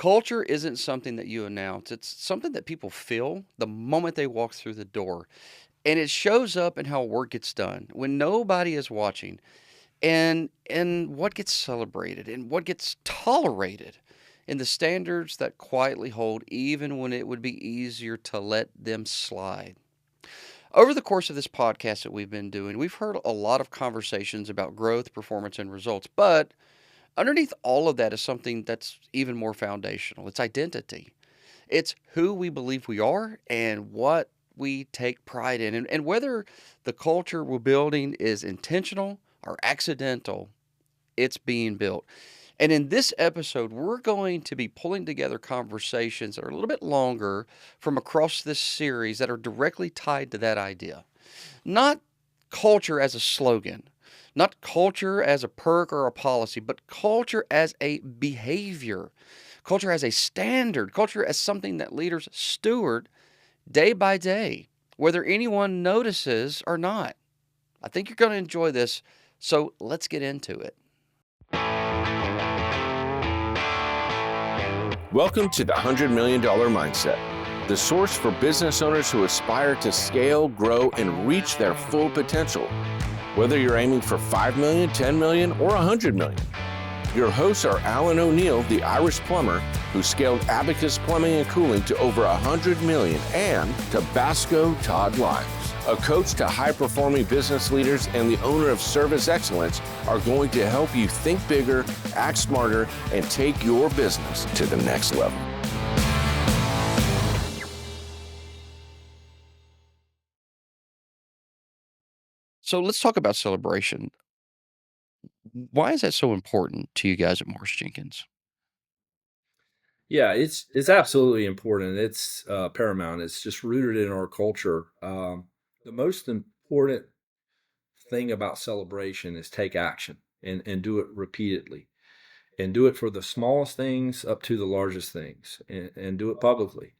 Culture isn't something that you announce. It's something that people feel the moment they walk through the door. And it shows up in how work gets done when nobody is watching and what gets celebrated and what gets tolerated and the standards that quietly hold even when it would be easier to let them slide. Over the course of this podcast that we've been doing, we've heard a lot of conversations about growth, performance, and results. But underneath all of that is something that's even more foundational. It's identity. It's who we believe we are and what we take pride in. And whether the culture we're building is intentional or accidental, it's being built. And in this episode, we're going to be pulling together conversations that are a little bit longer from across this series that are directly tied to that idea. Not culture as a slogan, not culture as a perk or a policy, but culture as a behavior, culture as a standard, culture as something that leaders steward day by day, whether anyone notices or not. I think you're going to enjoy this, so let's get into it. Welcome to the $100 million Mindset, the source for business owners who aspire to scale, grow, and reach their full potential. Whether you're aiming for 5 million, 10 million, or 100 million. Your hosts are Alan O'Neill, the Irish plumber, who scaled Abacus Plumbing and Cooling to over 100 million, and Tabasco Todd Liles, a coach to high-performing business leaders and the owner of Service Excellence, are going to help you think bigger, act smarter, and take your business to the next level. So let's talk about celebration. Why is that so important to you guys at Morris Jenkins? Yeah, it's absolutely important. It's paramount. It's just rooted in our culture. The most important thing about celebration is take action and do it repeatedly and do it for the smallest things up to the largest things and do it publicly.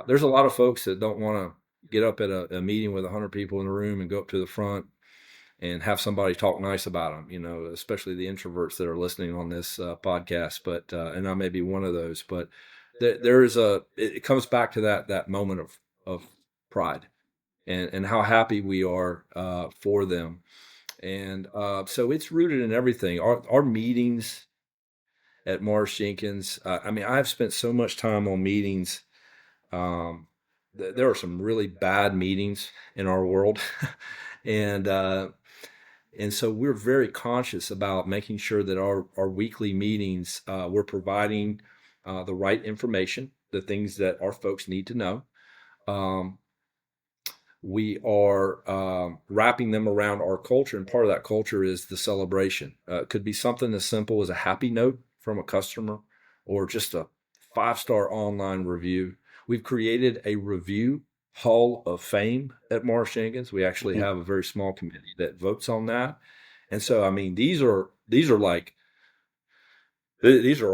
There's a lot of folks that don't want to get up at a meeting with 100 people in the room and go up to the front and have somebody talk nice about them, especially the introverts that are listening on this podcast. But and I may be one of those, but it comes back to that moment of pride and how happy we are for them. And so it's rooted in everything. Our meetings at Morris Jenkins. I've spent so much time on meetings. There are some really bad meetings in our world, and and so we're very conscious about making sure that our weekly meetings, we're providing the right information, the things that our folks need to know. Um, we are wrapping them around our culture, and part of that culture is the celebration. It could be something as simple as a happy note from a customer or just a 5-star online review. We've created a review hall of fame at Morris Jenkins. We actually have a very small committee that votes on that. And so, these are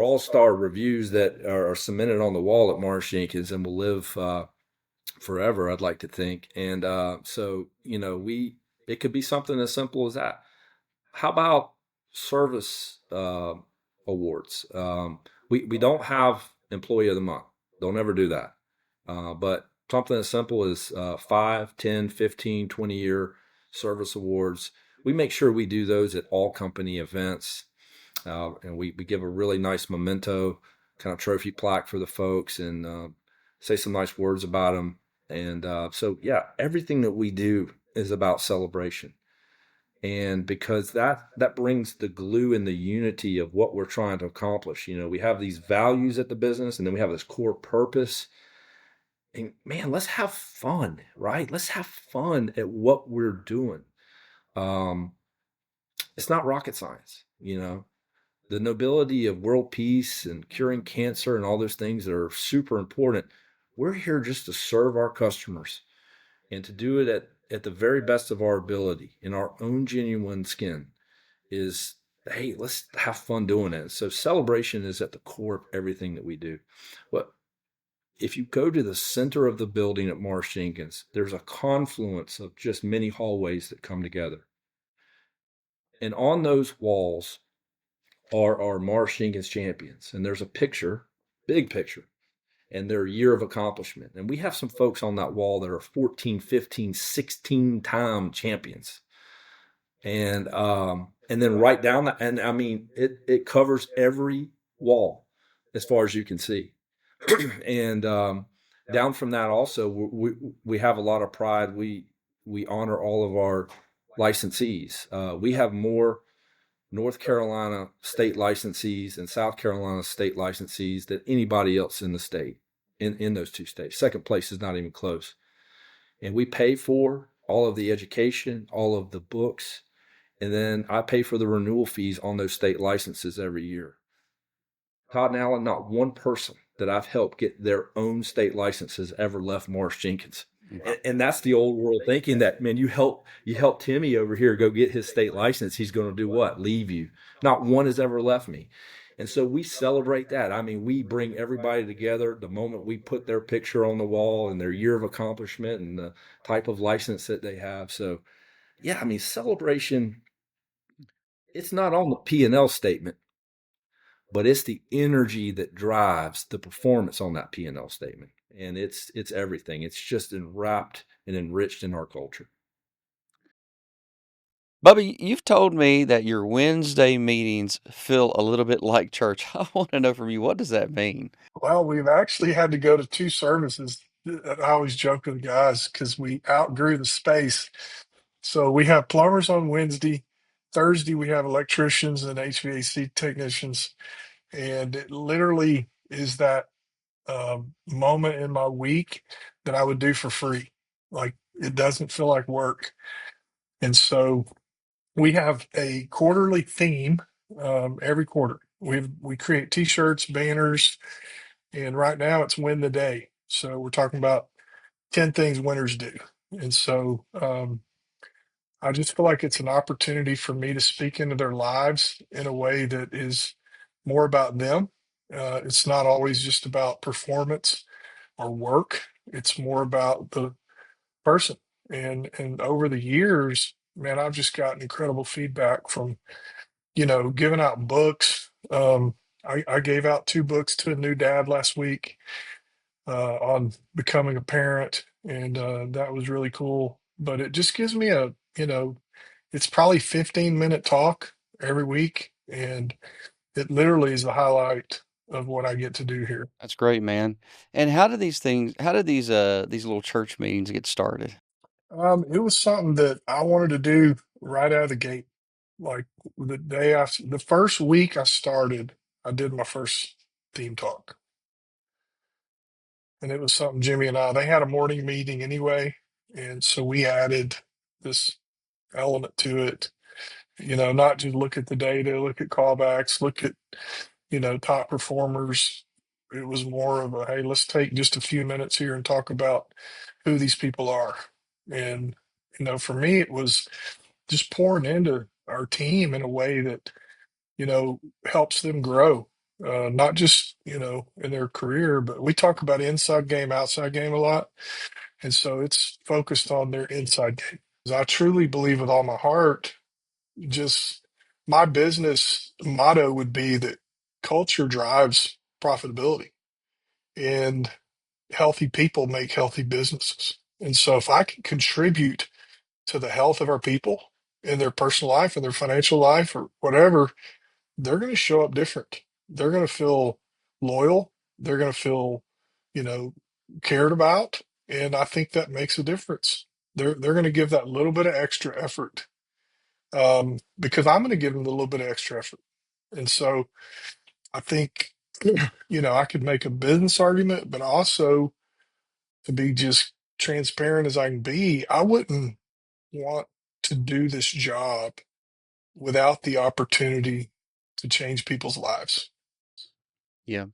all-star reviews that are cemented on the wall at Morris Jenkins and will live forever, I'd like to think. And it could be something as simple as that. How about service awards? We don't have Employee of the Month. Don't ever do that. But something as simple as 5, 10, 15, 20-year service awards. We make sure we do those at all company events. And we give a really nice memento, kind of trophy plaque for the folks and say some nice words about them. And everything that we do is about celebration. And because that brings the glue and the unity of what we're trying to accomplish. We have these values at the business, and then we have this core purpose. And man, let's have fun, right? Let's have fun at what we're doing. It's not rocket science, The nobility of world peace and curing cancer and all those things that are super important. We're here just to serve our customers and to do it at the very best of our ability in our own genuine skin is, hey, let's have fun doing it. So celebration is at the core of everything that we do. Well, if you go to the center of the building at Morris Jenkins, there's a confluence of just many hallways that come together. And on those walls are our Morris Jenkins champions. And there's a picture, big picture and their year of accomplishment. And we have some folks on that wall that are 14, 15, 16-time champions. And then right down that, and I mean, it covers every wall as far as you can see. And down from that also, we have a lot of pride. We honor all of our licensees. We have more North Carolina state licensees and South Carolina state licensees than anybody else in the state, in those two states. Second place is not even close. And we pay for all of the education, all of the books, and then I pay for the renewal fees on those state licenses every year. Todd and Allen, not one person that I've helped get their own state licenses ever left Morris Jenkins. Wow. And that's the old world thinking that, man, you help Timmy over here go get his state license. He's going to do what? Leave you. Not one has ever left me. And so we celebrate that. I mean, we bring everybody together the moment we put their picture on the wall and their year of accomplishment and the type of license that they have. So, yeah, I mean, celebration, it's not on the P&L statement, but it's the energy that drives the performance on that P&L statement. And it's everything. It's just enwrapped and enriched in our culture. Bubba, you've told me that your Wednesday meetings feel a little bit like church. I want to know from you, what does that mean? Well, we've actually had to go to 2 services. I always joke with the guys because we outgrew the space. So we have plumbers on Wednesday. Thursday, we have electricians and HVAC technicians. And it literally is that moment in my week that I would do for free. Like it doesn't feel like work. And so we have a quarterly theme every quarter. We create T-shirts, banners, and right now it's win the day. So we're talking about 10 things winners do. And so I just feel like it's an opportunity for me to speak into their lives in a way that is more about them. It's not always just about performance or work. It's more about the person. And over the years, man, I've just gotten incredible feedback from, giving out books. I gave out 2 books to a new dad last week on becoming a parent, and that was really cool. But it just gives me it's probably 15-minute talk every week, and it literally is the highlight of what I get to do here. That's great, man. And how did these little church meetings get started? It was something that I wanted to do right out of the gate. Like the day after the first week I started, I did my first theme talk. And it was something Jimmy and they had a morning meeting anyway. And so we added this element to it, not just look at the data, look at callbacks, look at, top performers. It was more of a, hey, let's take just a few minutes here and talk about who these people are. And, for me, it was just pouring into our team in a way that, helps them grow. Not just, in their career, but we talk about inside game, outside game a lot. And so it's focused on their inside game. I truly believe with all my heart, just my business motto would be that culture drives profitability and healthy people make healthy businesses. And so if I can contribute to the health of our people in their personal life and their financial life or whatever, they're going to show up different. They're going to feel loyal. They're going to feel, you know, cared about. And I think that makes a difference. They're going to give that little bit of extra effort because I'm going to give them a little bit of extra effort. And so I think, I could make a business argument, but also to be just transparent as I can be, I wouldn't want to do this job without the opportunity to change people's lives. Yeah.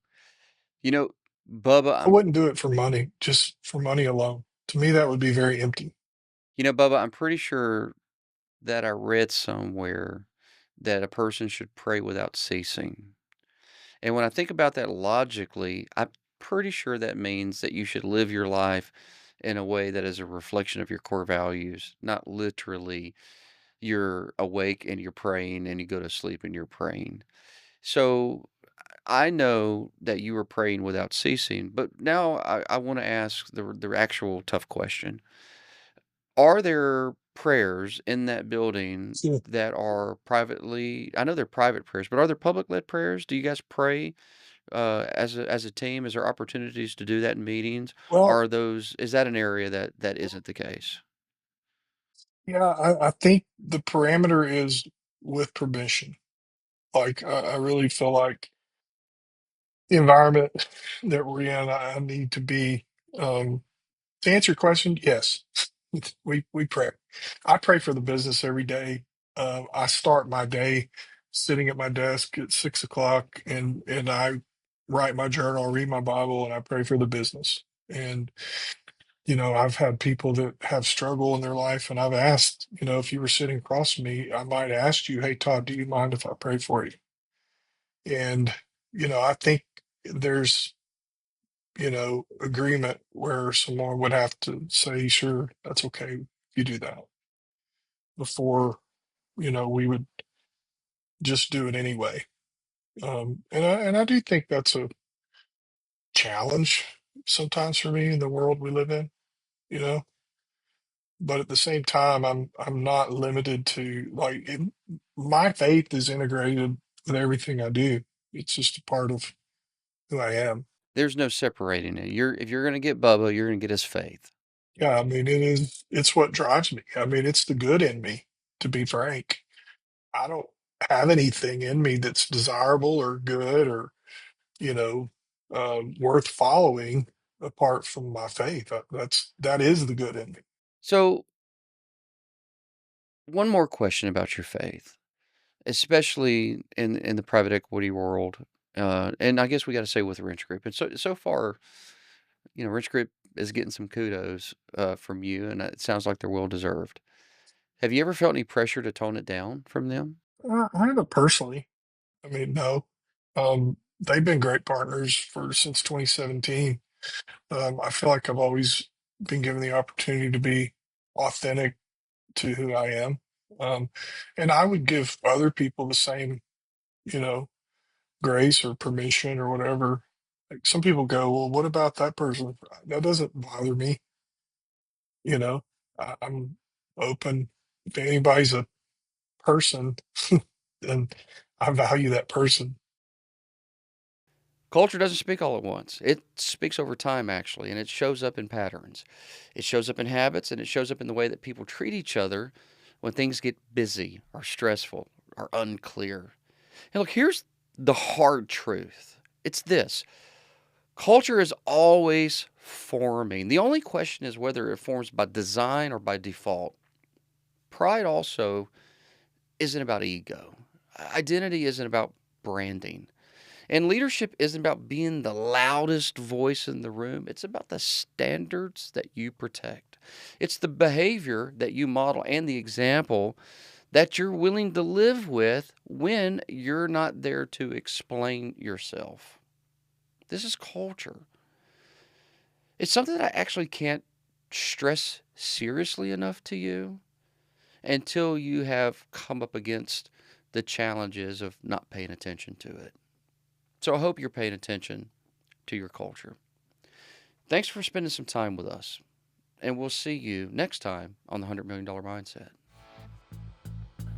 You know, Bubba, I wouldn't do it for money, just for money alone. To me, that would be very empty. Bubba, I'm pretty sure that I read somewhere that a person should pray without ceasing. And when I think about that logically, I'm pretty sure that means that you should live your life in a way that is a reflection of your core values, not literally you're awake and you're praying and you go to sleep and you're praying. So I know that you were praying without ceasing, but now I want to ask the actual tough question. Are there prayers in that building So, that are privately, I know they're private prayers, but are there public led prayers? Do you guys pray as a team? Is there opportunities to do that in meetings? well, Are those, is that an area that isn't the case? yeah, I think the parameter is with permission. Like, I really feel like the environment that we're in, I need to be, to answer your question, yes, we pray. I pray for the business every day. I start my day sitting at my desk at 6 o'clock, and I write my journal, read my Bible, and I pray for the business. And I've had people that have struggle in their life, and I've asked, if you were sitting across from me, I might ask you, "Hey, Todd, do you mind if I pray for you?" And I think there's agreement where someone would have to say, "Sure, that's okay, you do that," before we would just do it anyway. And I do think that's a challenge sometimes for me in the world we live in, you know. But at the same time, I'm not limited to my faith is integrated with everything I do. It's just a part of who I am. There's no separating it. If you're going to get Bubba, you're going to get his faith. Yeah, I mean, it's what drives me. I mean, it's the good in me, to be frank. I don't have anything in me that's desirable or good or, you know, worth following apart from my faith. That is the good in me. So, one more question about your faith, especially in the private equity world, and I guess we got to say with Wrench Group. And so far, Wrench Group is getting some kudos from you, and it sounds like they're well deserved. Have you ever felt any pressure to tone it down from them? I haven't personally. I mean, no. They've been great partners for since 2017. I feel like I've always been given the opportunity to be authentic to who I am. Um, and I would give other people the same, you know, grace or permission or whatever. Like some people go, well, what about that person? That doesn't bother me. You know, I'm open. If anybody's a person, then I value that person. Culture doesn't speak all at once. It speaks over time, actually, and it shows up in patterns. It shows up in habits, and it shows up in the way that people treat each other when things get busy or stressful or unclear. And look, here's the hard truth. It's this. Culture is always forming. The only question is whether it forms by design or by default. Pride also isn't about ego. Identity isn't about branding. And leadership isn't about being the loudest voice in the room. It's about the standards that you protect. It's the behavior that you model and the example that you're willing to live with when you're not there to explain yourself. This is culture. It's something that I actually can't stress seriously enough to you until you have come up against the challenges of not paying attention to it. So I hope you're paying attention to your culture. Thanks for spending some time with us, and we'll see you next time on the $100 Million Mindset.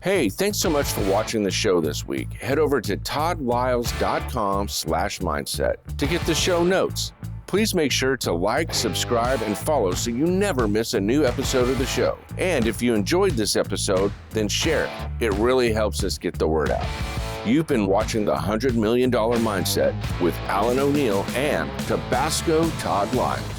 Hey, thanks so much for watching the show this week. Head over to toddliles.com/mindset to get the show notes. Please make sure to like, subscribe, and follow so you never miss a new episode of the show. And if you enjoyed this episode, then share it. It really helps us get the word out. You've been watching the $100 Million Mindset with Alan O'Neill and Tabasco Todd Liles.